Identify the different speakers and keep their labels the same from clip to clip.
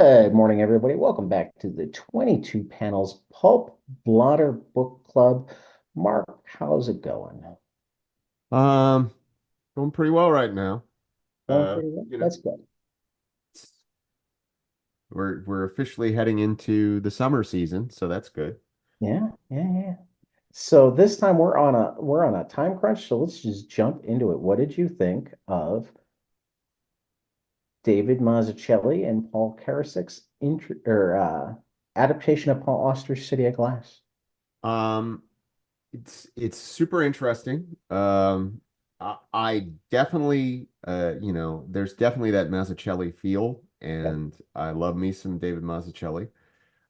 Speaker 1: Good morning, everybody. Welcome back to the 22 Panels Pulp Blotter Book Club. Mark, how's it going?
Speaker 2: Um, Going pretty well right now.
Speaker 1: Going pretty well.
Speaker 2: You know,
Speaker 1: That's good.
Speaker 2: we're officially heading into the summer season, so that's good.
Speaker 1: Yeah. So this time we're on a time crunch, so let's just jump into it. What did you think of David Mazzuccelli and Paul Karasic's adaptation of Paul Auster's City of Glass?
Speaker 2: Um, it's super interesting. I definitely there's definitely that Mazzucchelli feel,
Speaker 1: Yep.
Speaker 2: and I love me some David Mazzucchelli.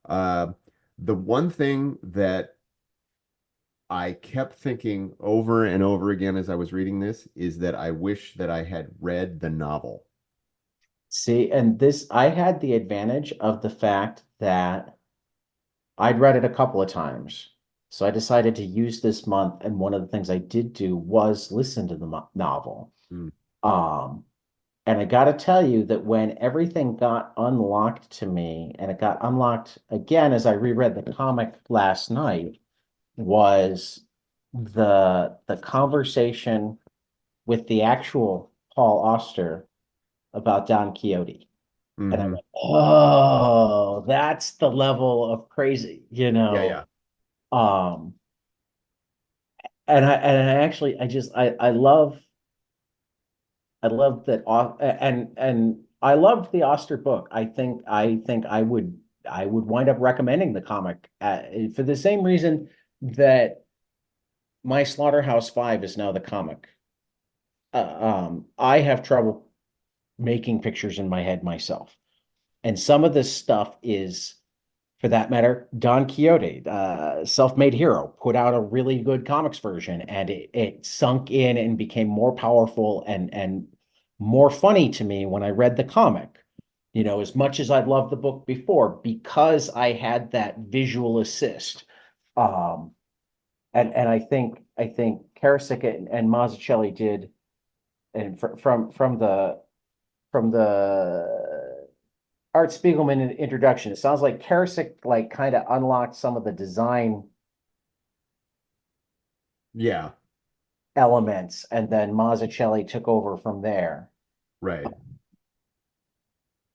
Speaker 2: Uh, the one thing that I kept thinking over and over again as I was reading this is that I wish that I had read the novel.
Speaker 1: See, and this I had the advantage of the fact that I'd read it a couple of times. So I decided to use this month, and one of the things I did do was listen to the novel.
Speaker 2: Mm.
Speaker 1: Um, and I got to tell you that when everything got unlocked to me, and it got unlocked again as I reread the comic last night, was the conversation with the actual Paul Auster about Don Quixote. And I
Speaker 2: Hmm.
Speaker 1: went, oh, that's the level of crazy, you
Speaker 2: Yeah,
Speaker 1: know.
Speaker 2: yeah.
Speaker 1: Um, and I actually I love that and I loved the Oster book. I think I would wind up recommending the comic for the same reason that My Slaughterhouse Five is now the comic. I have trouble making pictures in my head myself, and some of this stuff is, for that matter, Don Quixote, self-made hero, put out a really good comics version, and it sunk in and became more powerful and more funny to me when I read the comic. You know, as much as I loved the book before, because I had that visual assist. Um, and I think Karasik and Mazzucchelli did, and from the Art Spiegelman introduction. It sounds like Karasik like kind of unlocked some of the design
Speaker 2: Yeah,
Speaker 1: elements, and then Mazzucchelli took over from there.
Speaker 2: right.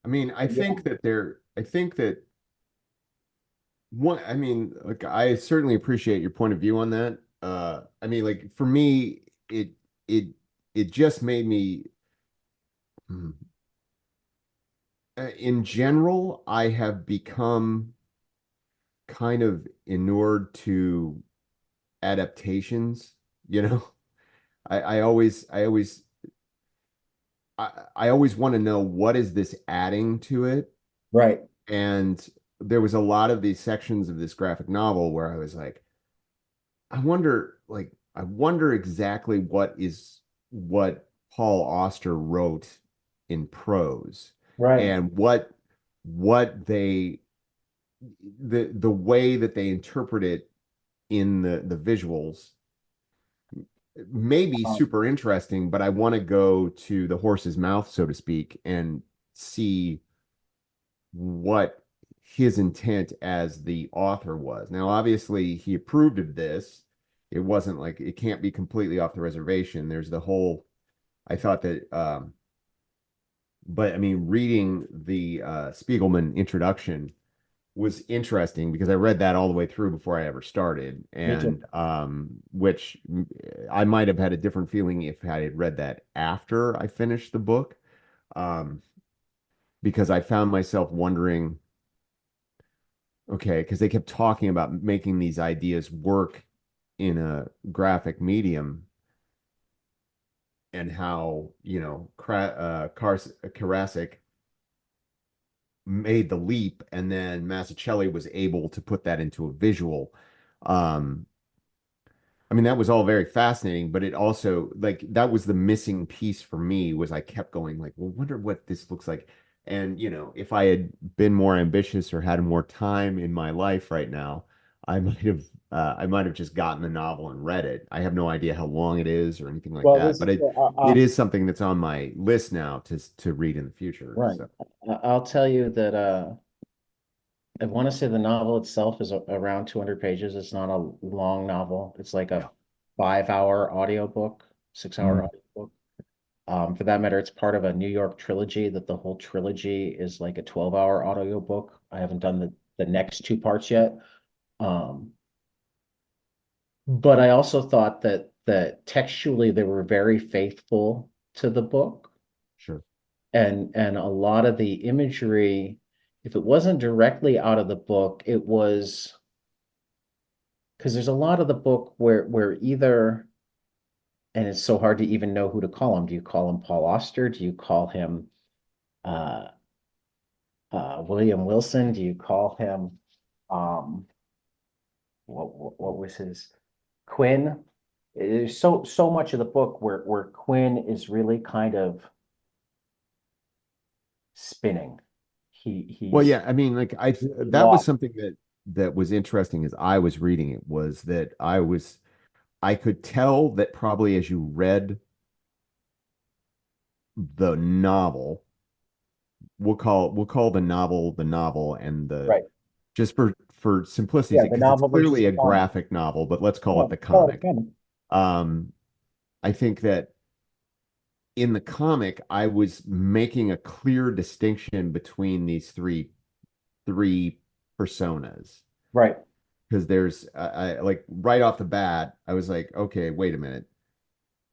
Speaker 2: I mean, I think that I mean, like, I certainly appreciate your point of view on that. I mean, like, for me, it, it just made me, hmm, in general, I have become kind of inured to adaptations, you know? I always want to know what is this adding to it.
Speaker 1: Right.
Speaker 2: And there was a lot of these sections of this graphic novel where I was like, I wonder exactly what Paul Auster wrote in prose
Speaker 1: Right.
Speaker 2: and what they the way that they interpret it in the visuals may be
Speaker 1: Um,
Speaker 2: super interesting, but I want to go to the horse's mouth, so to speak, and see what his intent as the author was. Now, obviously, he approved of this. It wasn't like it can't be completely off the reservation. There's the whole, I thought that, but I mean, reading the Spiegelman introduction was interesting because I read that all the way through before I ever started,
Speaker 1: Me too.
Speaker 2: and which I might have had a different feeling if I had read that after I finished the book, um, because I found myself wondering, okay, because they kept talking about making these ideas work in a graphic medium and how, Karasic made the leap and then Mazzucchelli was able to put that into a visual. Um, I mean, that was all very fascinating, but it also like that was the missing piece for me was I kept going like, well, wonder what this looks like. And if I had been more ambitious or had more time in my life right now, I might have just gotten the novel and read it. I have no idea how long it is or anything like
Speaker 1: Well,
Speaker 2: that,
Speaker 1: this
Speaker 2: but
Speaker 1: is
Speaker 2: it is something that's on my list now to read in the future.
Speaker 1: right.
Speaker 2: So
Speaker 1: I'll tell you that I want to say the novel itself is around 200 pages. It's not a long novel. It's like
Speaker 2: yeah.
Speaker 1: a 5 hour audiobook, 6 hour
Speaker 2: Mm,
Speaker 1: audiobook. For that matter, it's part of a New York trilogy that the whole trilogy is like a 12-hour audiobook. I haven't done the next two parts yet. Um, but I also thought that textually they were very faithful to the book,
Speaker 2: sure.
Speaker 1: and a lot of the imagery, if it wasn't directly out of the book, it was because there's a lot of the book where either, and it's so hard to even know who to call him. Do you call him Paul Auster? Do you call him uh, William Wilson? Do you call him um, what was his Quinn? There's so much of the book where Quinn is really kind of spinning.
Speaker 2: Well,
Speaker 1: He's
Speaker 2: yeah, I mean, like
Speaker 1: really
Speaker 2: that was
Speaker 1: lost.
Speaker 2: something that was interesting as I was reading it was that I could tell that probably as you read the novel, we'll call the novel and the
Speaker 1: Right.
Speaker 2: just for simplicity's
Speaker 1: Yeah,
Speaker 2: sake,
Speaker 1: the
Speaker 2: because it's
Speaker 1: novel versus
Speaker 2: clearly
Speaker 1: the
Speaker 2: a
Speaker 1: comic.
Speaker 2: graphic novel, but let's call it
Speaker 1: No,
Speaker 2: the
Speaker 1: call it
Speaker 2: comic.
Speaker 1: comic.
Speaker 2: Um, I think that in the comic, I was making a clear distinction between these three personas
Speaker 1: Right.
Speaker 2: because there's like right off the bat, I was like, okay, wait a minute.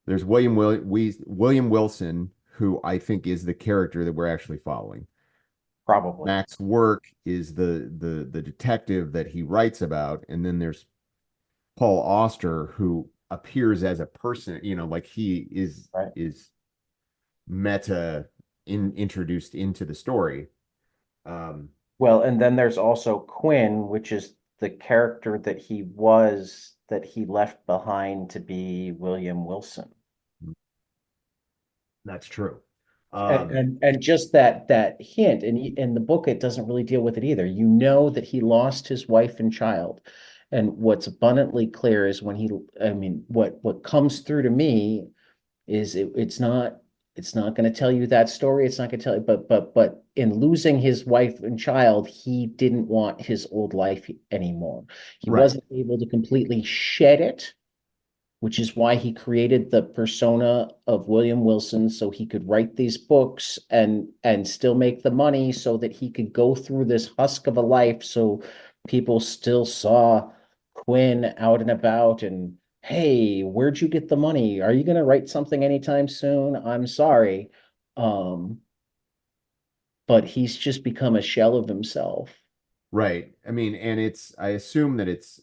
Speaker 2: There's William Wilson, who I think is the character that we're actually following.
Speaker 1: Probably.
Speaker 2: Mac's work is the detective that he writes about, and then there's Paul Auster, who appears as a person, like he
Speaker 1: Right.
Speaker 2: is meta introduced into the story. Um,
Speaker 1: Well, and then there's also Quinn, which is the character that he left behind to be William Wilson.
Speaker 2: that's true.
Speaker 1: And
Speaker 2: Um,
Speaker 1: and, and just that hint, and in the book, it doesn't really deal with it either. You know that he lost his wife and child. And what's abundantly clear is I mean, what comes through to me is it's not going to tell you that story. It's not going to tell you, but in losing his wife and child, he didn't want his old life anymore. He
Speaker 2: right,
Speaker 1: wasn't able to completely shed it, which is why he created the persona of William Wilson so he could write these books and still make the money so that he could go through this husk of a life so people still saw Quinn out and about and hey, where'd you get the money? Are you going to write something anytime soon? I'm sorry. Um, but he's just become a shell of himself.
Speaker 2: right. I mean, and I assume that is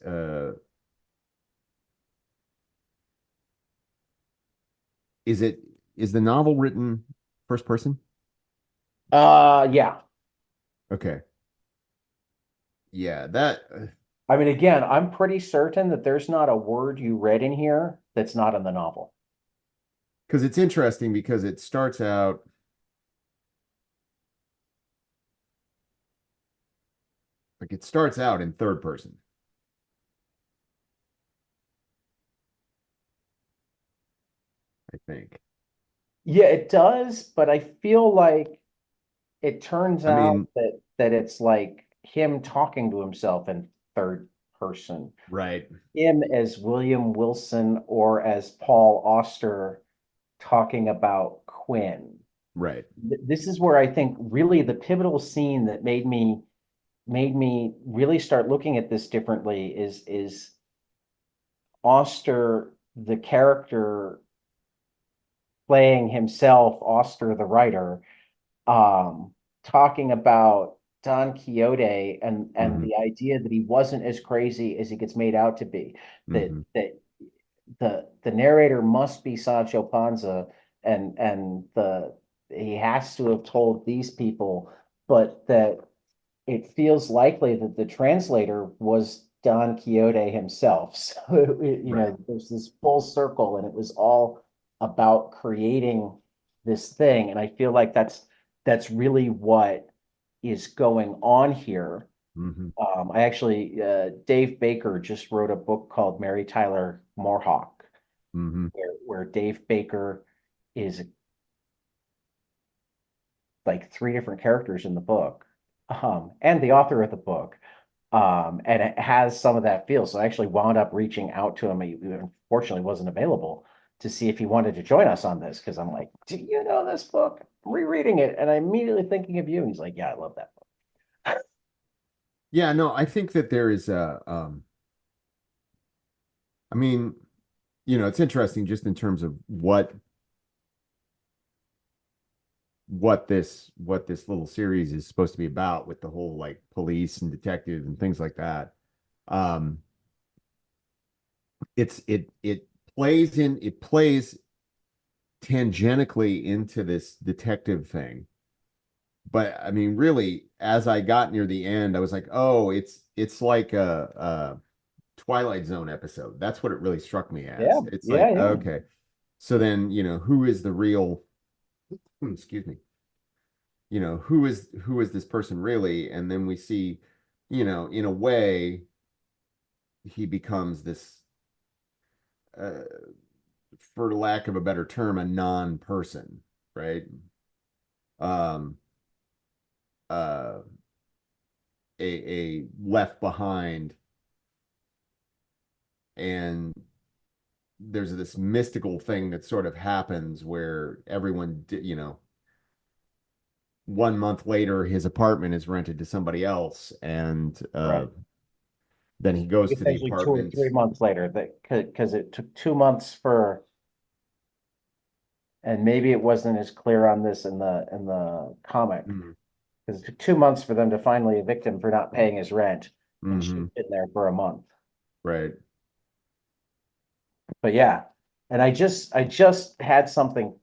Speaker 2: it is the novel written first person?
Speaker 1: Yeah.
Speaker 2: Okay. Yeah, that
Speaker 1: I mean, again, I'm pretty certain that there's not a word you read in here that's not in the novel.
Speaker 2: because it's interesting because it starts out in third person, I think.
Speaker 1: Yeah, it does, but I feel like it turns
Speaker 2: I
Speaker 1: out
Speaker 2: mean,
Speaker 1: that it's like him talking to himself in third person.
Speaker 2: right,
Speaker 1: Him as William Wilson or as Paul Auster talking about Quinn.
Speaker 2: right,
Speaker 1: This is where I think really the pivotal scene that made me really start looking at this differently is Auster, the character playing himself, Auster, the writer, um, talking about Don Quixote and
Speaker 2: hmm
Speaker 1: the idea that he wasn't as crazy as he gets made out to be.
Speaker 2: hmm
Speaker 1: That the narrator must be Sancho Panza, and the he has to have told these people, but that it feels likely that the translator was Don Quixote himself. So
Speaker 2: right,
Speaker 1: there's this full circle, and it was all about creating this thing. And I feel like that's really what is going on here.
Speaker 2: Hmm.
Speaker 1: I actually, Dave Baker just wrote a book called Mary Tyler Moorhawk,
Speaker 2: Hmm.
Speaker 1: where Dave Baker is like three different characters in the book, and the author of the book. And it has some of that feel. So I actually wound up reaching out to him. He unfortunately wasn't available to see if he wanted to join us on this because I'm like, do you know this book? I'm rereading it, and I'm immediately thinking of you. And he's like, yeah, I love that book.
Speaker 2: Yeah, no, I think that there is I mean, it's interesting just in terms of what this little series is supposed to be about with the whole like police and detective and things like that. Um, it plays tangentially into this detective thing. But I mean, really, as I got near the end, I was like, oh, it's like a Twilight Zone episode. That's what it really struck me
Speaker 1: Yeah,
Speaker 2: as. It's
Speaker 1: yeah,
Speaker 2: like,
Speaker 1: yeah.
Speaker 2: okay, so then, who is the real, excuse me, who is this person really? And then we see, in a way, he becomes this, uh, for lack of a better term, a non-person, right? Um, uh, a left behind, and there's this mystical thing that sort of happens where everyone, 1 month later, his apartment is rented to somebody else, and
Speaker 1: Right.
Speaker 2: then he goes
Speaker 1: It's
Speaker 2: to the
Speaker 1: actually 2 or 3
Speaker 2: apartment.
Speaker 1: months later that because it took 2 months for, and maybe it wasn't as clear on this in the comic
Speaker 2: Mm-hmm.
Speaker 1: because it took 2 months for them to finally evict him for not paying his rent, and she's
Speaker 2: Mm-hmm.
Speaker 1: been there for a month.
Speaker 2: Right.
Speaker 1: But yeah, and I just had something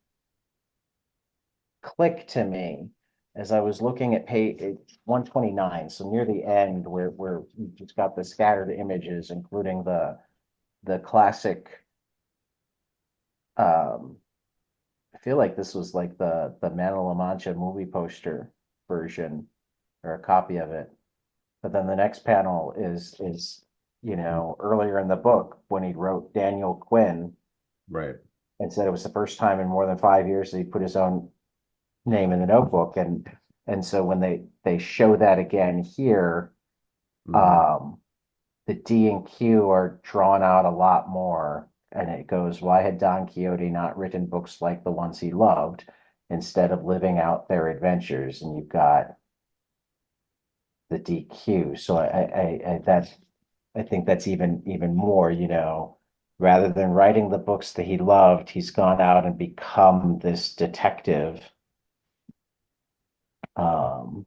Speaker 1: click to me as I was looking at page 129, so near the end where you just got the scattered images, including the classic. Um, I feel like this was like the Man of La Mancha movie poster version or a copy of it. But then the next panel is earlier in the book when he wrote Daniel Quinn
Speaker 2: Right.
Speaker 1: and said it was the first time in more than 5 years that he put his own name in the notebook. And so when they show that again here,
Speaker 2: Mm-hmm.
Speaker 1: um, the D and Q are drawn out a lot more. And it goes, why had Don Quixote not written books like the ones he loved instead of living out their adventures? And you've got the DQ. So I think that's even more, rather than writing the books that he loved, he's gone out and become this detective. Um,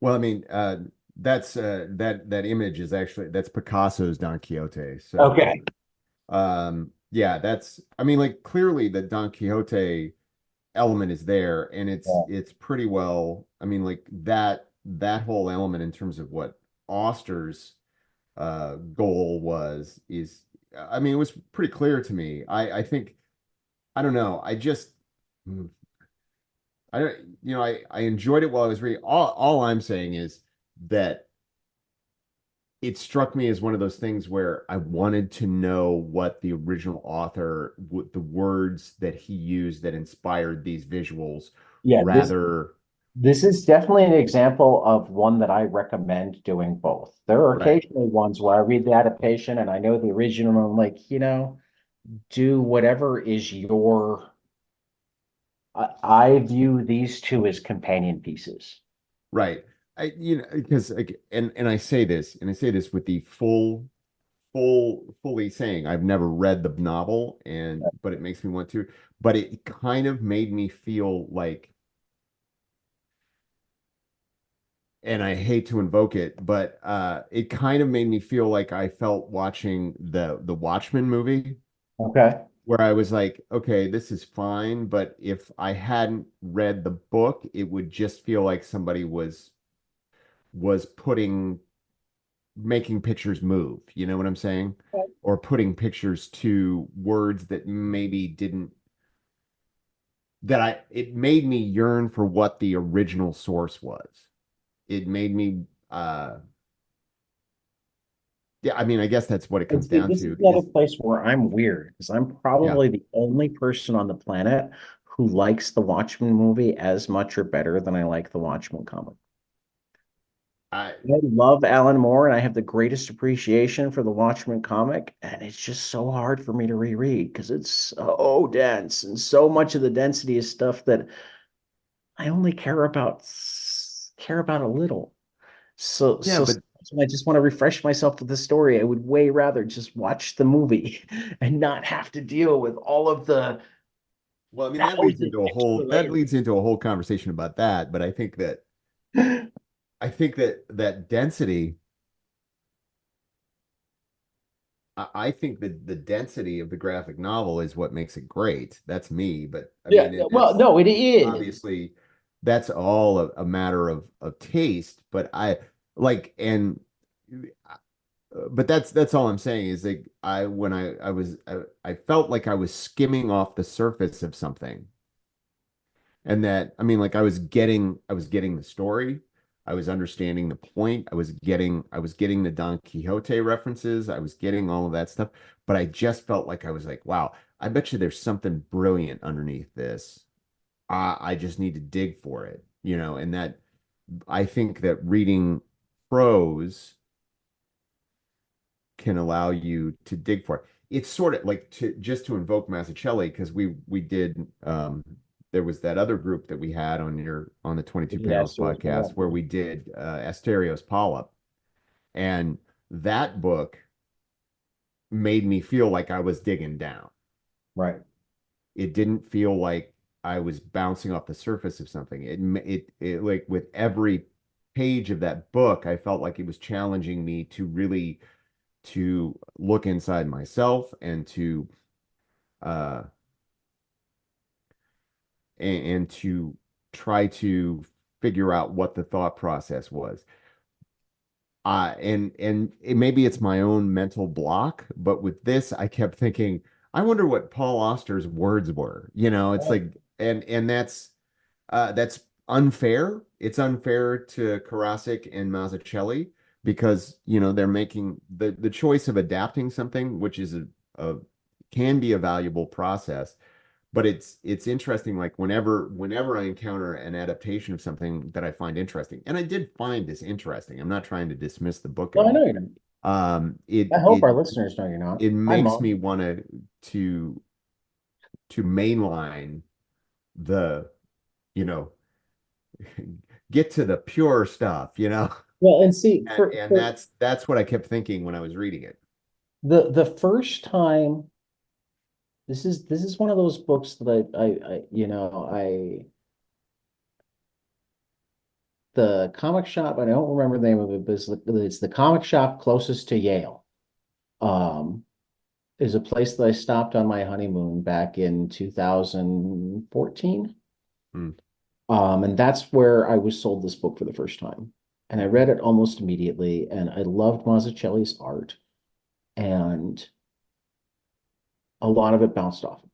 Speaker 2: Well, I mean, that image is actually that's Picasso's Don Quixote. So,
Speaker 1: okay.
Speaker 2: yeah, I mean, like clearly the Don Quixote element is there, and it's
Speaker 1: Yeah.
Speaker 2: it's pretty well. I mean, like that whole element in terms of what Auster's goal was is, I mean, it was pretty clear to me. I think, I don't know. Hmm, I don't, I enjoyed it while I was reading. All I'm saying is that it struck me as one of those things where I wanted to know what the original author, what the words that he used that inspired these visuals,
Speaker 1: Yeah,
Speaker 2: rather.
Speaker 1: this is definitely an example of one that I recommend doing both. There are
Speaker 2: Right,
Speaker 1: occasionally ones where I read the adaptation and I know the original, and I'm like, do whatever is your. I view these two as companion pieces.
Speaker 2: right. Because like, and I say this with the fully saying I've never read the novel, but it makes me want to. But it kind of made me feel like, and I hate to invoke it, but it kind of made me feel like I felt watching the Watchmen movie,
Speaker 1: Okay.
Speaker 2: where I was like, okay, this is fine, but if I hadn't read the book, it would just feel like somebody was putting making pictures move. You know what I'm saying? Or putting pictures to words that maybe didn't that I it made me yearn for what the original source was. it made me yeah, I mean, I guess that's what it
Speaker 1: And
Speaker 2: comes
Speaker 1: see,
Speaker 2: down
Speaker 1: this is
Speaker 2: to
Speaker 1: another
Speaker 2: is
Speaker 1: place where I'm weird because I'm
Speaker 2: yeah.
Speaker 1: probably the only person on the planet who likes the Watchmen movie as much or better than I like the Watchmen comic.
Speaker 2: I
Speaker 1: I love Alan Moore and I have the greatest appreciation for the Watchmen comic, and it's just so hard for me to reread because it's so dense and so much of the density is stuff that I only care about a little. So
Speaker 2: yeah,
Speaker 1: so
Speaker 2: but
Speaker 1: sometimes when I just want to refresh myself with the story, I would way rather just watch the movie and not have to deal with all of the
Speaker 2: well, I mean,
Speaker 1: thousands extra
Speaker 2: that
Speaker 1: layers.
Speaker 2: leads into a whole conversation about that, but I think that that density I think that the density of the graphic novel is what makes it great. That's me, but I
Speaker 1: Yeah,
Speaker 2: mean,
Speaker 1: well,
Speaker 2: that's
Speaker 1: no, it is.
Speaker 2: obviously that's all a matter of taste. But I like and but that's all I'm saying is like I when I felt like I was skimming off the surface of something, and that I mean like I was getting the story, I was understanding the point, I was getting the Don Quixote references, I was getting all of that stuff, but I just felt like I was like, wow, I bet you there's something brilliant underneath this. I just need to dig for it, you know, and that I think that reading prose can allow you to dig for it. It's sort of like to just to invoke Mazzuccelli because we did there was that other group that we had on the 22 Panels
Speaker 1: Yes, it was
Speaker 2: podcast where we did Asterios Polyp, and that book made me feel like I was digging down.
Speaker 1: right.
Speaker 2: It didn't feel like I was bouncing off the surface of something. It like with every page of that book, I felt like it was challenging me to really to look inside myself and to uh and to try to figure out what the thought process was. And maybe it's my own mental block, but with this, I kept thinking, I wonder what Paul Auster's words were. You know, it's
Speaker 1: Right.
Speaker 2: like, and that's unfair. It's unfair to Karasic and Mazzucchelli because you know they're making the choice of adapting something, which is a can be a valuable process. But it's interesting, like whenever I encounter an adaptation of something that I find interesting, and I did find this interesting. I'm not trying to dismiss the book at
Speaker 1: No, I know
Speaker 2: all.
Speaker 1: you're not.
Speaker 2: Um,
Speaker 1: I hope our listeners know you're not.
Speaker 2: it
Speaker 1: I'm
Speaker 2: makes me
Speaker 1: Mo.
Speaker 2: want to to mainline the you know get to the pure stuff, you know.
Speaker 1: Well, and see,
Speaker 2: And
Speaker 1: for
Speaker 2: that's what I kept thinking when I was reading it.
Speaker 1: the first time, this is one of those books that I you know, I the comic shop, I don't remember the name of it, but it's the comic shop closest to Yale. Um, is a place that I stopped on my honeymoon back in 2014.
Speaker 2: Hmm.
Speaker 1: And that's where I was sold this book for the first time. And I read it almost immediately, and I loved Mazzucchelli's art, and a lot of it bounced off of me.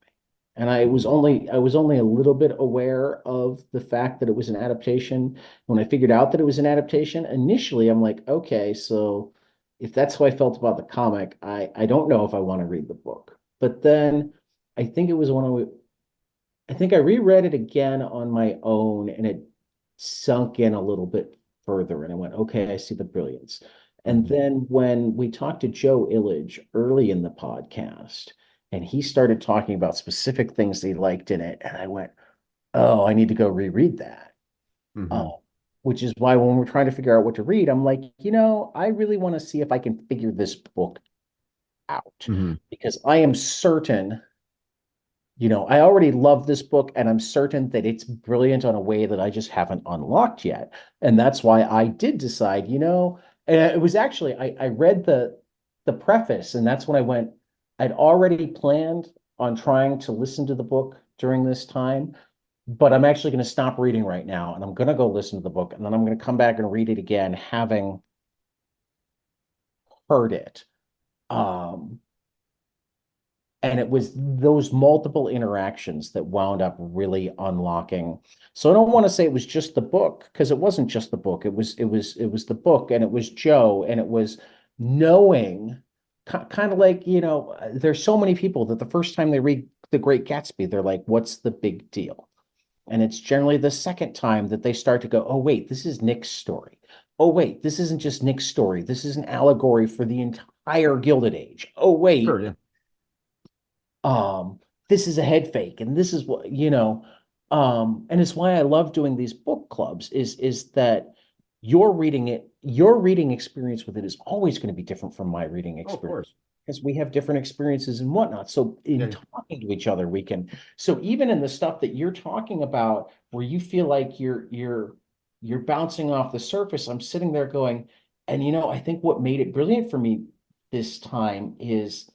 Speaker 1: And
Speaker 2: Mhm.
Speaker 1: I was only a little bit aware of the fact that it was an adaptation. When I figured out that it was an adaptation, initially I'm like, okay, so if that's how I felt about the comic, I don't know if I want to read the book. But then I think it was one of I think I reread it again on my own and it sunk in a little bit further. And I went, okay, I see the brilliance. And
Speaker 2: Mhm.
Speaker 1: then when we talked to Joe Illidge early in the podcast, and he started talking about specific things that he liked in it, and I went, oh, I need to go reread that. Uh,
Speaker 2: Mhm.
Speaker 1: which is why when we're trying to figure out what to read, I'm like, you know, I really want to see if I can figure this book out
Speaker 2: Mhm.
Speaker 1: because I am certain you know, I already love this book and I'm certain that it's brilliant on a way that I just haven't unlocked yet. And that's why I did decide, you know, it was actually I read the preface and that's when I went, I'd already planned on trying to listen to the book during this time, but I'm actually going to stop reading right now and I'm going to go listen to the book and then I'm going to come back and read it again, having heard it. Um, And it was those multiple interactions that wound up really unlocking. So I don't want to say it was just the book, because it wasn't just the book. It was the book, and it was Joe, and it was knowing, kind of like, there's so many people that the first time they read The Great Gatsby, they're like, what's the big deal? And it's generally the second time that they start to go, oh, wait, this is Nick's story. Oh, wait, this isn't just Nick's story. This is an allegory for the entire Gilded Age. Oh,
Speaker 2: Sure,
Speaker 1: wait,
Speaker 2: yeah.
Speaker 1: um, this is a head fake, and this is what, and it's why I love doing these book clubs, is that your reading experience with it is always going to be different from my reading
Speaker 2: Oh, of
Speaker 1: experience,
Speaker 2: course.
Speaker 1: because we have different experiences and whatnot. So in
Speaker 2: Yeah.
Speaker 1: talking to each other, we can, so even in the stuff that you're talking about, where you feel like you're bouncing off the surface, I'm sitting there going, and I think what made it brilliant for me this time is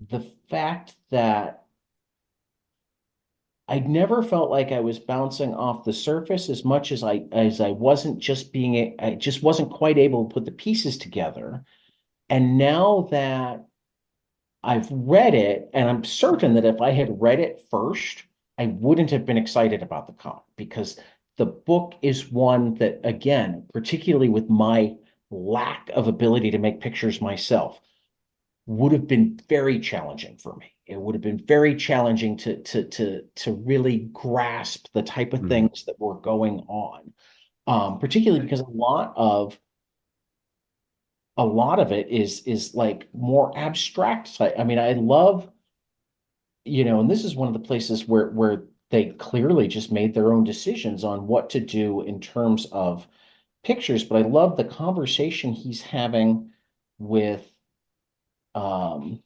Speaker 1: the fact that I never felt like I was bouncing off the surface as much as I wasn't just I just wasn't quite able to put the pieces together. And now that I've read it, and I'm certain that if I had read it first, I wouldn't have been excited about the comic, because the book is one that, again, particularly with my lack of ability to make pictures myself, would have been very challenging for me. It would have been very challenging to really grasp the type of
Speaker 2: Mhm.
Speaker 1: things that were going on. Particularly because a lot of it is like more abstract. I mean, I love, and this is one of the places where they clearly just made their own decisions on what to do in terms of pictures. But I love the conversation he's having with um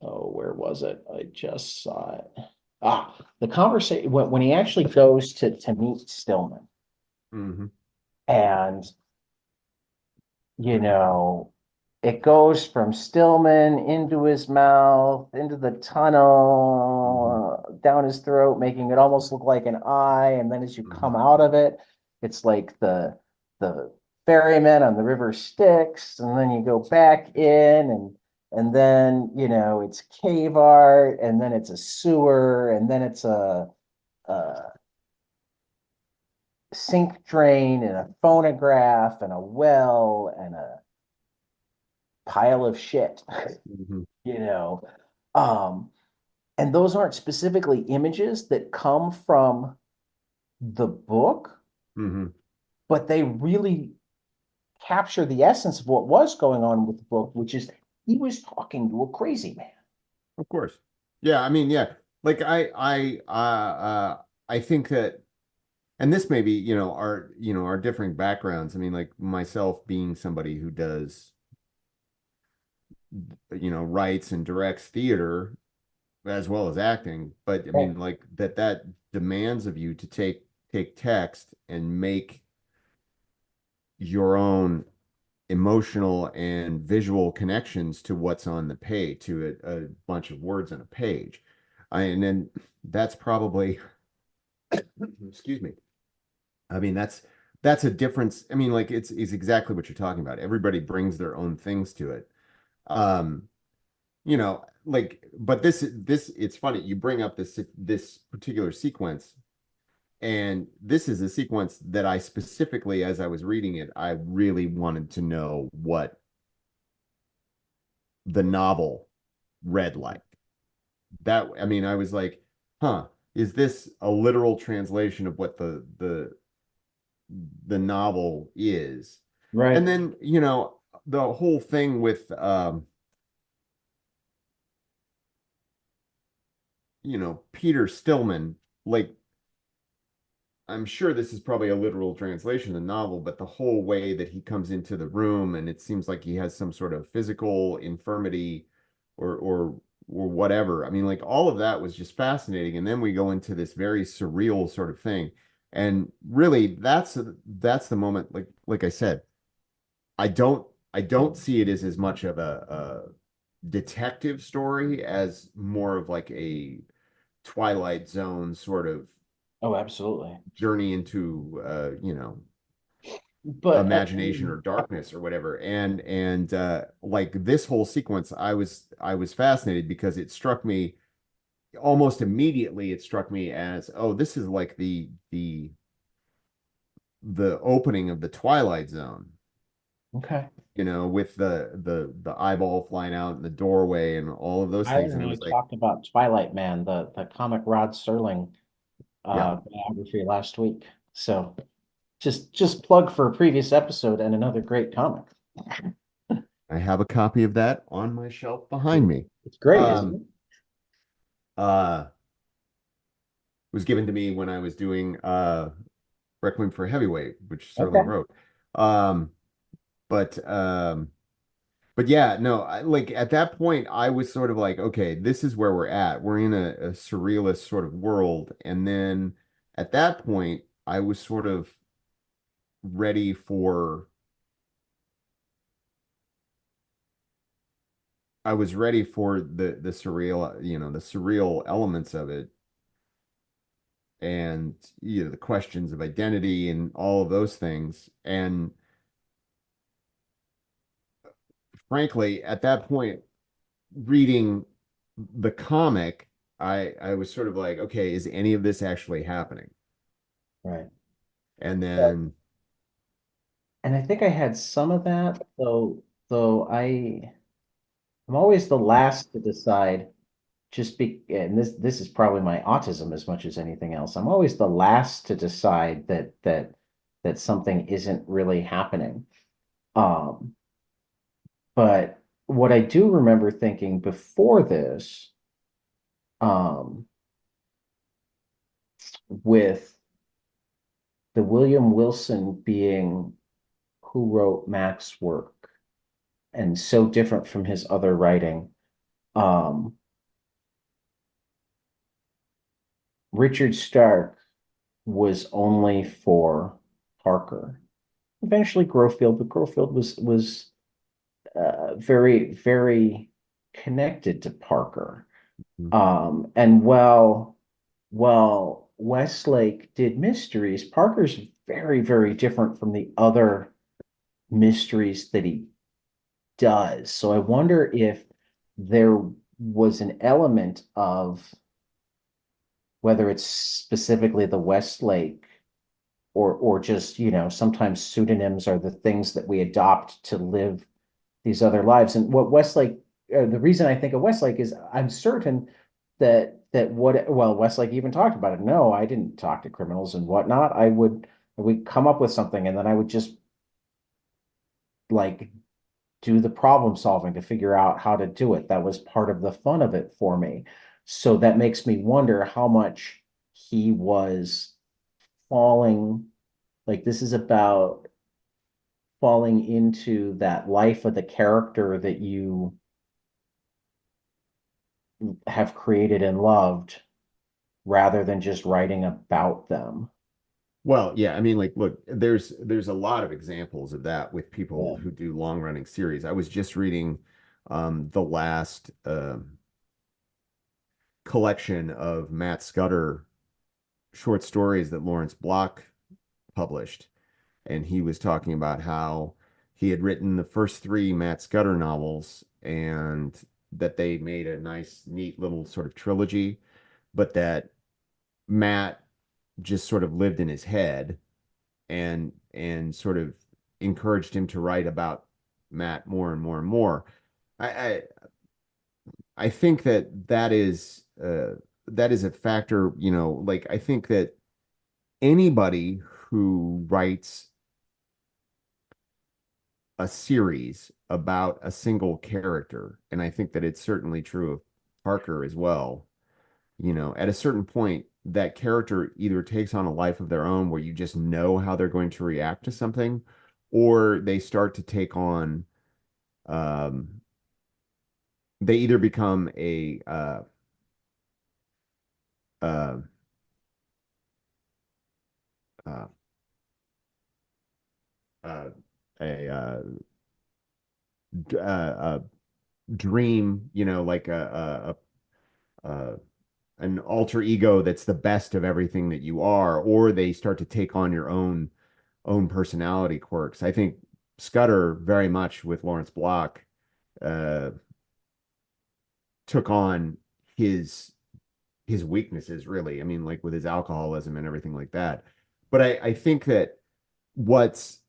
Speaker 1: oh, where was it? I just saw it. The conversation when he actually goes to meet Stillman,
Speaker 2: Mhm.
Speaker 1: and you know, it goes from Stillman into his mouth, into the
Speaker 2: Mhm.
Speaker 1: tunnel, down his throat, making it almost look like an eye. And then as you
Speaker 2: Mhm.
Speaker 1: come out of it, it's like the ferryman on the river Styx, and then you go back in, and then it's cave art, and then it's a sewer, and then it's a sink drain, and a phonograph, and a well, and a pile of shit.
Speaker 2: Mhm.
Speaker 1: you know um and those aren't specifically images that come from the book,
Speaker 2: Mhm.
Speaker 1: but they really capture the essence of what was going on with the book, which is he was talking to a crazy man.
Speaker 2: Of course. Yeah, I mean, yeah. Like I think that, and this may be, our differing backgrounds. I mean, like myself being somebody who does, writes and directs theater as well as acting, but I
Speaker 1: Right.
Speaker 2: mean, like that demands of you to take text and make your own emotional and visual connections to what's on the page, to a bunch of words on a page. And then that's probably, excuse me. I mean, that's a difference. I mean, like it's exactly what you're talking about. Everybody brings their own things to it. Um, like, but this it's funny. You bring up this particular sequence, and this is a sequence that I specifically, as I was reading it, I really wanted to know what the novel read like. That, I mean, I was like, huh, is this a literal translation of what the novel is?
Speaker 1: Right.
Speaker 2: And then, the whole thing with Peter Stillman, like I'm sure this is probably a literal translation of the novel, but the whole way that he comes into the room and it seems like he has some sort of physical infirmity or whatever. I mean, like all of that was just fascinating. And then we go into this very surreal sort of thing. And really that's the moment, like I said, I don't see it as much of a detective story as more of like a Twilight Zone sort of
Speaker 1: Oh, absolutely.
Speaker 2: journey into
Speaker 1: but I
Speaker 2: imagination
Speaker 1: mean,
Speaker 2: or darkness or whatever. And like this whole sequence, I was fascinated because it struck me almost immediately. It struck me as, oh, this is like the opening of the Twilight Zone,
Speaker 1: okay.
Speaker 2: with the eyeball flying out in the doorway and all of those
Speaker 1: I
Speaker 2: things.
Speaker 1: didn't
Speaker 2: And it
Speaker 1: know you
Speaker 2: was like,
Speaker 1: talked about Twilight Man, the comic Rod Serling
Speaker 2: yeah,
Speaker 1: biography last week. So just plug for a previous episode and another great comic.
Speaker 2: I have a copy of that on my shelf behind me.
Speaker 1: It's great, isn't
Speaker 2: Um,
Speaker 1: it?
Speaker 2: uh, was given to me when I was doing Requiem for Heavyweight, which Serling
Speaker 1: Okay.
Speaker 2: wrote. Um, but yeah, no, like at that point, I was sort of like, okay, this is where we're at. We're in a surrealist sort of world. And then at that point, I was sort of ready for, I was ready for the surreal, the surreal elements of it, and the questions of identity and all of those things. And frankly, at that point, reading the comic, I was sort of like, okay, is any of this actually happening?
Speaker 1: Right.
Speaker 2: And
Speaker 1: So,
Speaker 2: then,
Speaker 1: and I think I had some of that, though I'm always the last to decide and this is probably my autism as much as anything else. I'm always the last to decide that something isn't really happening. Um, but what I do remember thinking before this, um, with the William Wilson being who wrote Mac's work and so different from his other writing, um, Richard Stark was only for Parker. Eventually Grofield, but Grofield was very, very connected to Parker. And while Westlake did mysteries, Parker's very, very different from the other mysteries that he does. So I wonder if there was an element of whether it's specifically the Westlake or just, sometimes pseudonyms are the things that we adopt to live these other lives. And what Westlake, the reason I think of Westlake is I'm certain well, Westlake even talked about it. No, I didn't talk to criminals and whatnot. I would come up with something and then I would just like do the problem solving to figure out how to do it. That was part of the fun of it for me. So that makes me wonder how much he was falling, like this is about falling into that life of the character that you have created and loved rather than just writing about them.
Speaker 2: well, yeah, I mean, like, look, there's a lot of examples of that with people
Speaker 1: Yeah.
Speaker 2: who do long running series. I was just reading the last collection of Matt Scudder short stories that Lawrence Block published, and he was talking about how he had written the first three Matt Scudder novels, and that they made a nice, neat little sort of trilogy, but that Matt just sort of lived in his head and sort of encouraged him to write about Matt more and more and more. I I think that is a factor, like I think that anybody who writes a series about a single character, and I think that it's certainly true of Parker as well, at a certain point, that character either takes on a life of their own where you just know how they're going to react to something, or they start to take on, um, they either become uh, uh, uh, a dream, like an alter ego that's the best of everything that you are, or they start to take on your own own personality quirks. I think Scudder very much with Lawrence Block uh, took on his his weaknesses, really. I mean, like with his alcoholism and everything like that. But I think that what's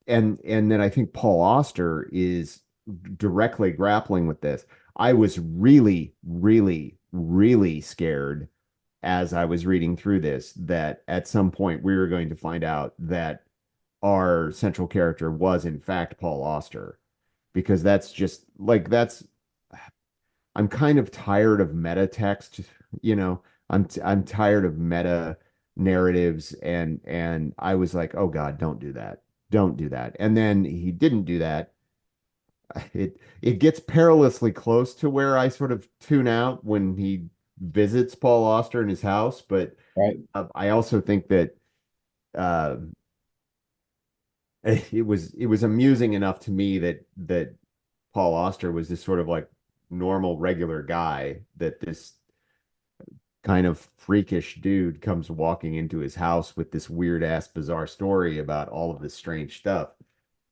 Speaker 2: and then I think Paul Auster is directly grappling with this. I was really, really, really scared as I was reading through this that at some point we were going to find out that our central character was in fact Paul Auster, because that's just like that's I'm kind of tired of meta text, you know. I'm tired of meta narratives, and I was like, "Oh God, don't do that. Don't do that." And then he didn't do that. It gets perilously close to where I sort of tune out when he visits Paul Auster in his house, but
Speaker 1: Right.
Speaker 2: I also think that uh, it was amusing enough to me that Paul Auster was this sort of like normal, regular guy, that this kind of freakish dude comes walking into his house with this weird ass bizarre story about all of this strange stuff.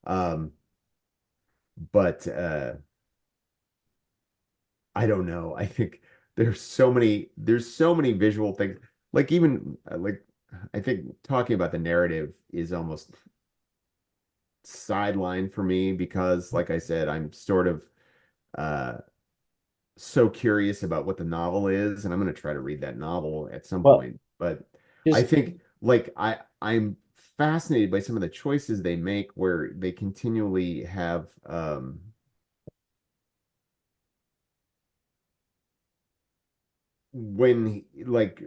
Speaker 2: Um, but I don't know. I think there's so many visual things. Like even like I think talking about the narrative is almost sideline for me because like I said, I'm sort of uh so curious about what the novel is, and I'm going to try to read that novel at some
Speaker 1: Well,
Speaker 2: point. But I
Speaker 1: just
Speaker 2: think like I'm fascinated by some of the choices they make where they continually have when like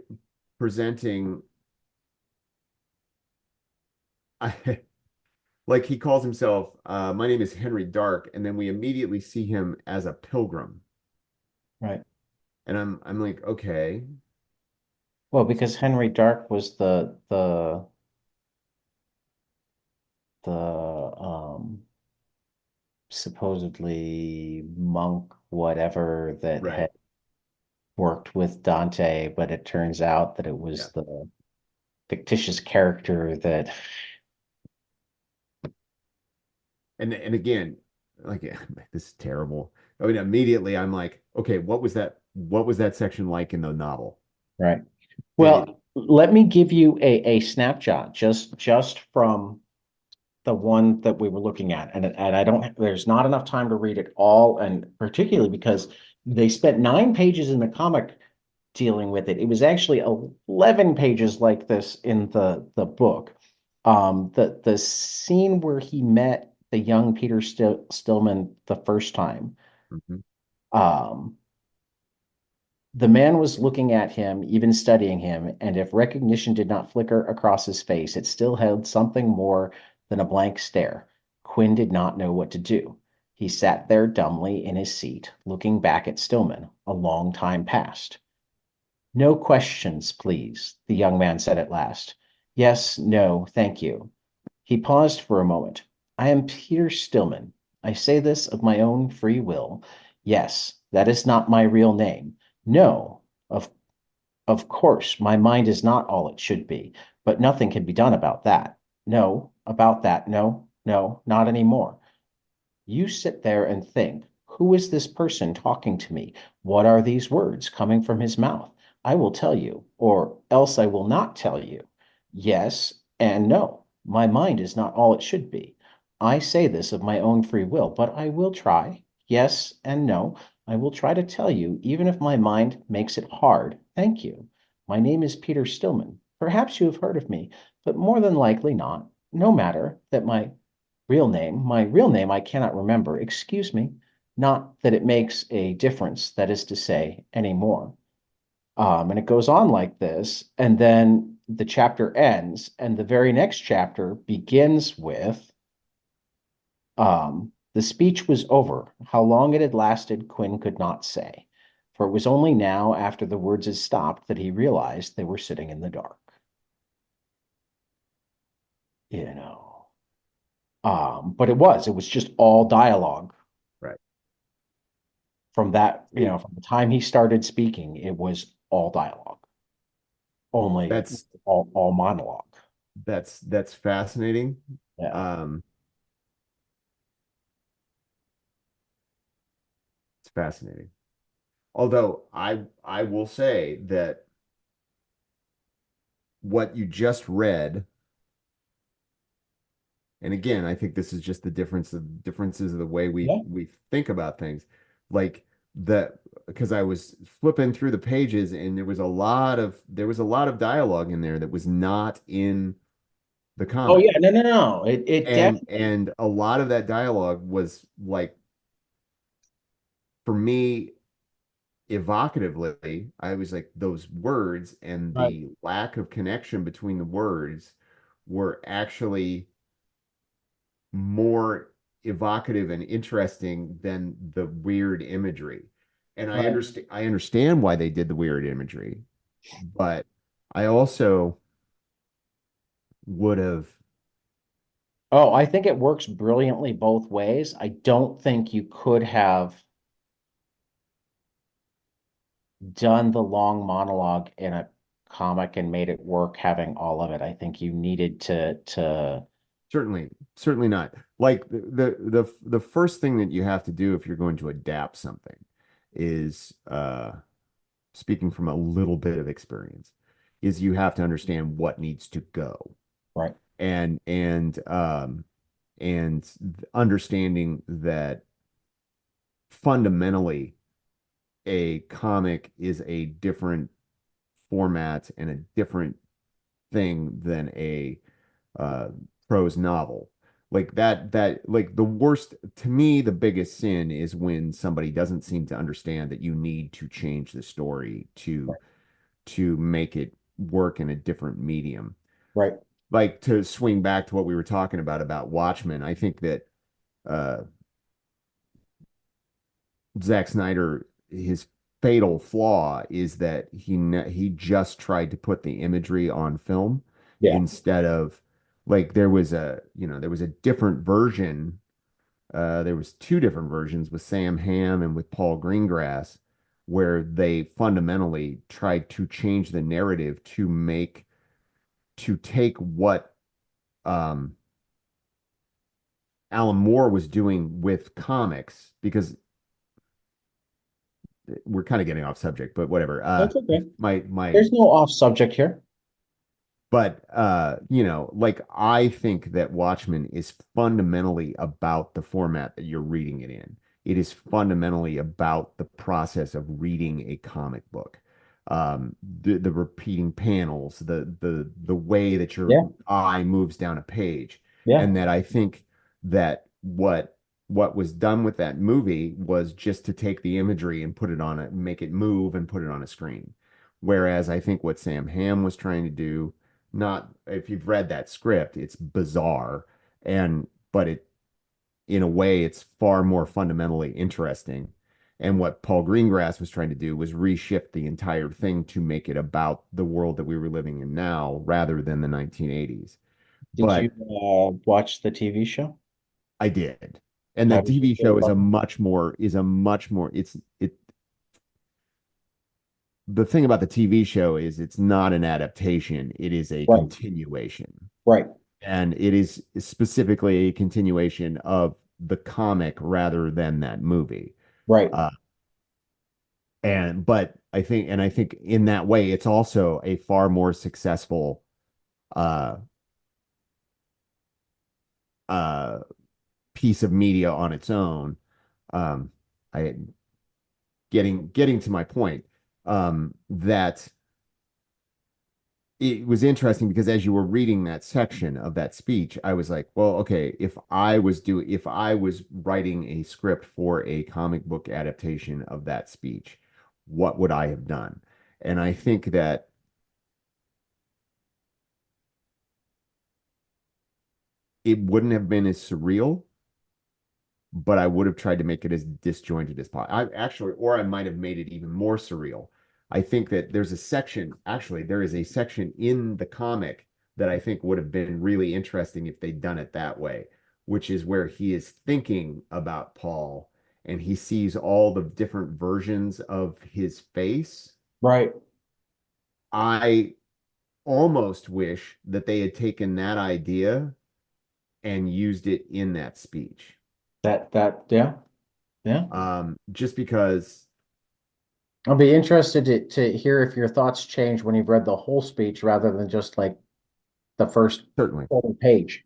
Speaker 2: presenting I like he calls himself my name is Henry Dark, and then we immediately see him as a pilgrim.
Speaker 1: right.
Speaker 2: And I'm like, okay,
Speaker 1: Well, because Henry Dark was the supposedly monk, whatever, that
Speaker 2: right.
Speaker 1: had worked with Dante, but it turns out that it
Speaker 2: Yeah.
Speaker 1: was the fictitious character that,
Speaker 2: And again, like this is terrible. I mean, immediately I'm like, okay, what was that section like in the novel?
Speaker 1: right.
Speaker 2: Did it
Speaker 1: Well, let me give you a snapshot just from the one that we were looking at. And I don't, there's not enough time to read it all, and particularly because they spent 9 pages in the comic dealing with it. It was actually 11 pages like this in the book. The scene where he met the young Peter Stillman the first time.
Speaker 2: Mhm.
Speaker 1: Um, the man was looking at him, even studying him, and if recognition did not flicker across his face, it still held something more than a blank stare. Quinn did not know what to do. He sat there dumbly in his seat, looking back at Stillman. A long time passed. No questions, please, the young man said at last. Yes, no, thank you. He paused for a moment. I am Peter Stillman. I say this of my own free will. Yes, that is not my real name. No, of of course, my mind is not all it should be, but nothing can be done about that. No, about that, no, no, not anymore. You sit there and think, who is this person talking to me? What are these words coming from his mouth? I will tell you, or else I will not tell you. Yes and no. My mind is not all it should be. I say this of my own free will, but I will try. Yes and no. I will try to tell you, even if my mind makes it hard. Thank you. My name is Peter Stillman. Perhaps you have heard of me, but more than likely not. No matter that my real name I cannot remember. Excuse me. Not that it makes a difference, that is to say, anymore. And it goes on like this, and then the chapter ends, and the very next chapter begins with the speech was over. How long it had lasted, Quinn could not say, for it was only now, after the words had stopped, that he realized they were sitting in the dark. You know. But it was just all dialogue
Speaker 2: right?
Speaker 1: from that,
Speaker 2: It,
Speaker 1: from the time he started speaking, it was all dialogue, only
Speaker 2: that's
Speaker 1: all monologue.
Speaker 2: that's fascinating.
Speaker 1: Yeah.
Speaker 2: Um, it's fascinating. Although I will say that what you just read, and again, I think this is just the differences of the way
Speaker 1: Yeah.
Speaker 2: we think about things. Like the because I was flipping through the pages and there was a lot of dialogue in there that was not in the
Speaker 1: Oh yeah,
Speaker 2: comic.
Speaker 1: no, no, no. It definitely
Speaker 2: And a lot of that dialogue was like for me evocatively, I was like those words and
Speaker 1: right,
Speaker 2: the lack of connection between the words were actually more evocative and interesting than the weird imagery. And
Speaker 1: right.
Speaker 2: I understand why they did the weird imagery, but I also would have
Speaker 1: Oh, I think it works brilliantly both ways. I don't think you could have done the long monologue in a comic and made it work having all of it. I think you needed to
Speaker 2: certainly not. Like the first thing that you have to do if you're going to adapt something is speaking from a little bit of experience, is you have to understand what needs to go.
Speaker 1: right,
Speaker 2: And understanding that fundamentally a comic is a different format and a different thing than a uh, prose novel. Like like the worst to me, the biggest sin is when somebody doesn't seem to understand that you need to change the story
Speaker 1: right,
Speaker 2: to make it work in a different medium.
Speaker 1: right.
Speaker 2: Like to swing back to what we were talking about Watchmen, I think that uh, Zack Snyder, his fatal flaw is that he just tried to put the imagery on film
Speaker 1: Yeah.
Speaker 2: instead of like there was a different version. There was two different versions with Sam Hamm and with Paul Greengrass, where they fundamentally tried to change the narrative to take what um, Alan Moore was doing with comics, because we're kind of getting off subject, but whatever.
Speaker 1: That's okay.
Speaker 2: My
Speaker 1: There's no off subject here.
Speaker 2: but like I think that Watchmen is fundamentally about the format that you're reading it in. It is fundamentally about the process of reading a comic book. The repeating panels, the way that your
Speaker 1: Yeah,
Speaker 2: eye moves down a page.
Speaker 1: yeah.
Speaker 2: And that I think that what was done with that movie was just to take the imagery and put it on it, make it move and put it on a screen. Whereas I think what Sam Hamm was trying to do, not if you've read that script, it's bizarre and but it in a way it's far more fundamentally interesting. And what Paul Greengrass was trying to do was reshift the entire thing to make it about the world that we were living in now rather than the 1980s.
Speaker 1: Did you
Speaker 2: But
Speaker 1: watch the TV show?
Speaker 2: I did. And the
Speaker 1: How did you
Speaker 2: TV
Speaker 1: feel
Speaker 2: show
Speaker 1: about it?
Speaker 2: is a much more it the thing about the TV show is it's not an adaptation, it is a
Speaker 1: Right,
Speaker 2: continuation.
Speaker 1: right,
Speaker 2: And it is specifically a continuation of the comic rather than that movie.
Speaker 1: right.
Speaker 2: Uh, and but I think in that way, it's also a far more successful uh, uh, piece of media on its own. Um, I getting to my point, that it was interesting because as you were reading that section of that speech, I was like, well, okay, if I was writing a script for a comic book adaptation of that speech, what would I have done? And I think that it wouldn't have been as surreal, but I would have tried to make it as disjointed as possible. I actually, or I might have made it even more surreal. I think that there is a section in the comic that I think would have been really interesting if they'd done it that way, which is where he is thinking about Paul and he sees all the different versions of his face.
Speaker 1: Right.
Speaker 2: I almost wish that they had taken that idea and used it in that speech.
Speaker 1: Yeah, yeah.
Speaker 2: Just because
Speaker 1: I'll be interested to hear if your thoughts change when you've read the whole speech rather than just like the first
Speaker 2: certainly,
Speaker 1: full page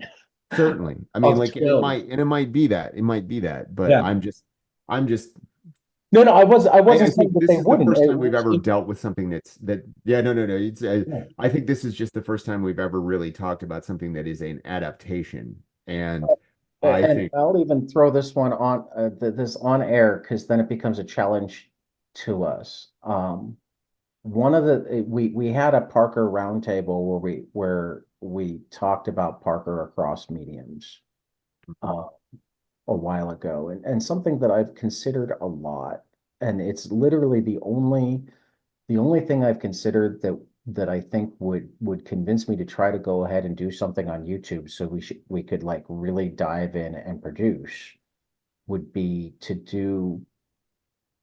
Speaker 2: certainly. I mean,
Speaker 1: of
Speaker 2: like, and it
Speaker 1: 12.
Speaker 2: might, and it might be that, it might be that, but
Speaker 1: Yeah.
Speaker 2: I'm just,
Speaker 1: No, no, I
Speaker 2: I
Speaker 1: wasn't saying
Speaker 2: think
Speaker 1: that they
Speaker 2: this is the
Speaker 1: wouldn't.
Speaker 2: first time we've ever dealt with something yeah, no, no, no.
Speaker 1: Yeah.
Speaker 2: I think this is just the first time we've ever really talked about something that is an adaptation. And I
Speaker 1: And
Speaker 2: think,
Speaker 1: I'll even throw this one on this on air because then it becomes a challenge to us. One of the we had a Parker roundtable where we talked about Parker across mediums uh, a while ago, and something that I've considered a lot, and it's literally the only thing I've considered that I think would convince me to try to go ahead and do something on YouTube so we could like really dive in and produce would be to do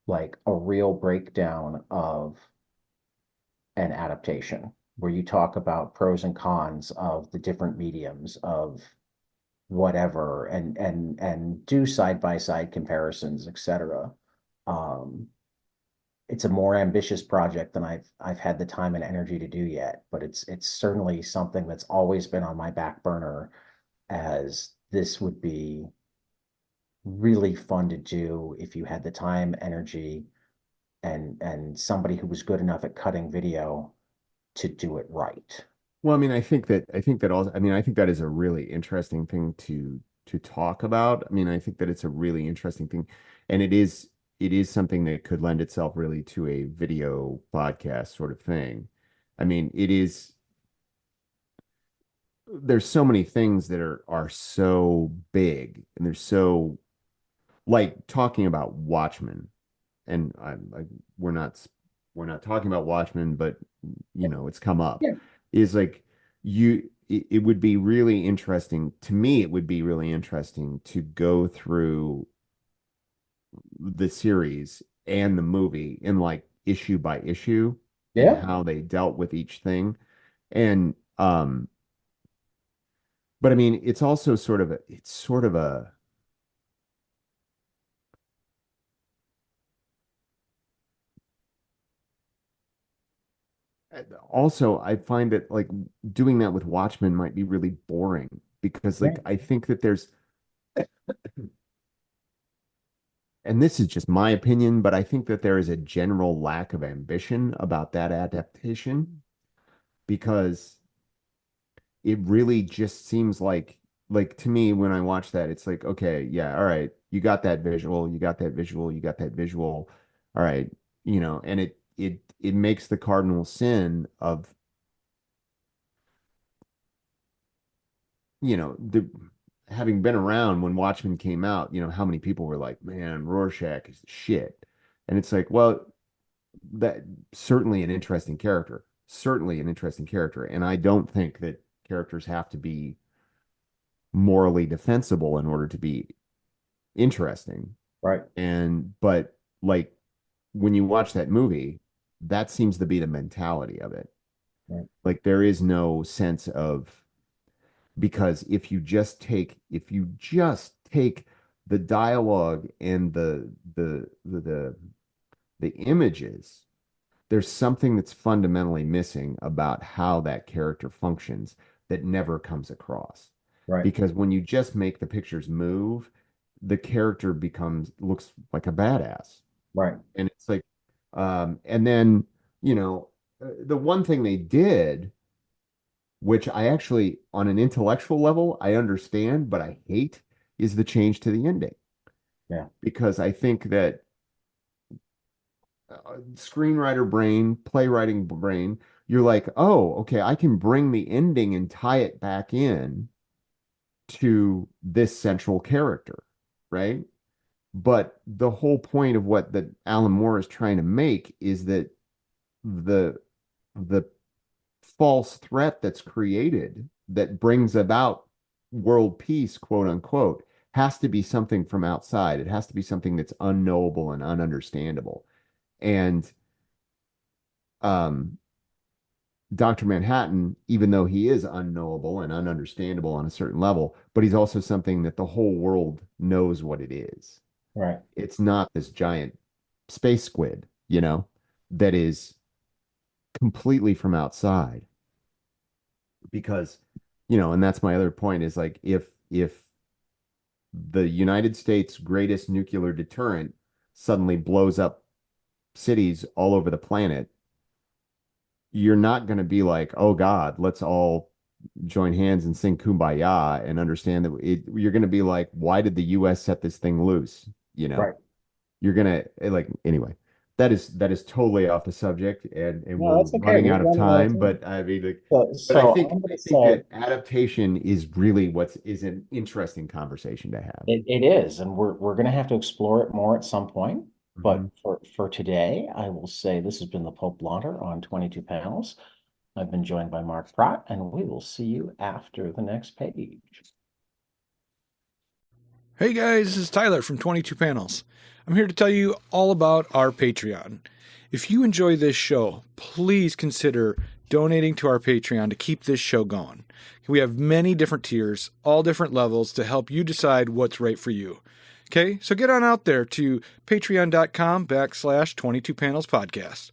Speaker 1: like a real breakdown of an adaptation where you talk about pros and cons of the different mediums of whatever and do side by side comparisons, etc. Um, it's a more ambitious project than I've had the time and energy to do yet, but it's certainly something that's always been on my back burner as this would be really fun to do if you had the time, energy, and somebody who was good enough at cutting video to do it right.
Speaker 2: well, I mean, I think that also, I mean, I think that is a really interesting thing to talk about. I mean, I think that it's a really interesting thing, and it is something that could lend itself really to a video podcast sort of thing. I mean, it is there's so many things that are so big and they're so like talking about Watchmen and we're not we're not talking about Watchmen, but you know, it's come up
Speaker 1: Yeah.
Speaker 2: is like it would be really interesting to me. It would be really interesting to go through the series and the movie in like issue by issue and
Speaker 1: Yeah.
Speaker 2: how they dealt with each thing. And but I mean, it's also sort of it's sort of a also I find that like doing that with Watchmen might be really boring because
Speaker 1: Yeah.
Speaker 2: like I think that there's and this is just my opinion, but I think that there is a general lack of ambition about that adaptation because it really just seems like to me when I watch that, it's like, okay, yeah, all right, you got that visual, you got that visual, you got that visual. All right, you know, and it makes the cardinal sin of, you know, the having been around when Watchmen came out, you know, how many people were like, man, Rorschach is shit. And it's like, well, that certainly an interesting character, certainly an interesting character. And I don't think that characters have to be morally defensible in order to be interesting.
Speaker 1: Right.
Speaker 2: And but like when you watch that movie, that seems to be the mentality of it.
Speaker 1: Right.
Speaker 2: Like there is no sense of because if you just take the dialogue and the images, there's something that's fundamentally missing about how that character functions that never comes across.
Speaker 1: Right.
Speaker 2: Because when you just make the pictures move, the character becomes looks like a badass.
Speaker 1: Right.
Speaker 2: And it's like, and then, you know, the one thing they did, which I actually, on an intellectual level, I understand, but I hate, is the change to the ending.
Speaker 1: Yeah.
Speaker 2: Because I think that screenwriter brain, playwriting brain, you're like, oh, okay, I can bring the ending and tie it back in to this central character, right? But the whole point of what that Alan Moore is trying to make is that the the false threat that's created that brings about world peace, quote unquote, has to be something from outside. It has to be something that's unknowable and ununderstandable. And um Dr. Manhattan, even though he is unknowable and ununderstandable on a certain level, but he's also something that the whole world knows what it is.
Speaker 1: Right.
Speaker 2: It's not this giant space squid, that is completely from outside. Because, and that's my other point is like if the United States' greatest nuclear deterrent suddenly blows up cities all over the planet, you're not going to be like, oh God, let's all join hands and sing Kumbaya and understand that you're going to be like, why did the US set this thing loose? You know,
Speaker 1: Right.
Speaker 2: you're going to like, anyway, that is totally off the subject and
Speaker 1: No,
Speaker 2: we're
Speaker 1: that's okay.
Speaker 2: running
Speaker 1: We're
Speaker 2: out of
Speaker 1: running out of
Speaker 2: time,
Speaker 1: time.
Speaker 2: but I mean, like,
Speaker 1: So,
Speaker 2: but I
Speaker 1: so
Speaker 2: think,
Speaker 1: I'm going
Speaker 2: I
Speaker 1: to
Speaker 2: think
Speaker 1: say
Speaker 2: that adaptation is really what is an interesting conversation to have.
Speaker 1: it is, and we're going to have to explore it more at some point. But
Speaker 2: Mhm.
Speaker 1: for today, I will say this has been the Pope Blotter on 22 panels. I've been joined by Mark Pratt, and we will see you after the next page.
Speaker 3: Hey guys, this is Tyler from 22 Panels. I'm here to tell you all about our Patreon. If you enjoy this show, please consider donating to our Patreon to keep this show going. We have many different tiers, all different levels to help you decide what's right for you. Okay, so get on out there to patreon.com/22 Panels Podcast.